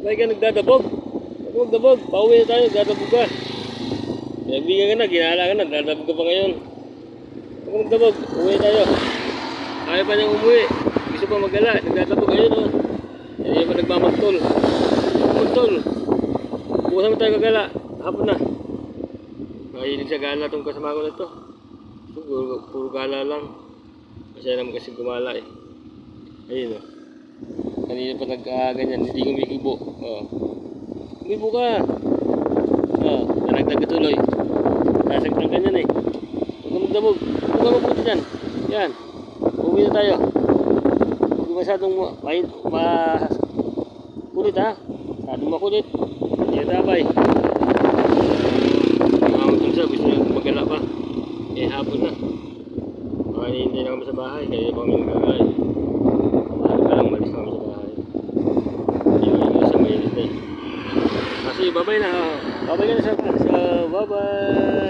Bakit ka nagdadabog? Huwag magdabog. Pauwi na tayo. Nagdadabog ka. Pinagbigyan ka na. Ginala ka na. Nagdadabog ka pa ngayon. Huwag magdabog. Uwi tayo. Ayaw pa niyang umuwi. Gusto pa magala. Nagdadabog. Ayun o. Hindi pa nagmamagtol. Magtol. Bukasan mo tayo kagala. Hapon na. Mahilig sa gala itong kasama ko na ito. Puro gala lang. Masaya naman kasi gumala eh. Ayun o. Kanina pa nag-ganyan, hindi kumikibo. Kumibo ka. Nalagdag ka tuloy. Sasagtan ka niyan eh. Huwag ka magdabog. Huwag ka mabuti dyan. Yan. Uwi na tayo. Huwag masyadong kulit ha. Masyadong makulit. Hindi na tabay. Mamutong siya. Gusto niya magala pa. Eh hapon na. Hinihintay na kami sa bahay. Kaya pa kami nagkagalay. Mahal ka lang. Malis na kami sa bahay. Hindi ko sa mainit eh. Kasi babay na. Babay ka na sa bye bye.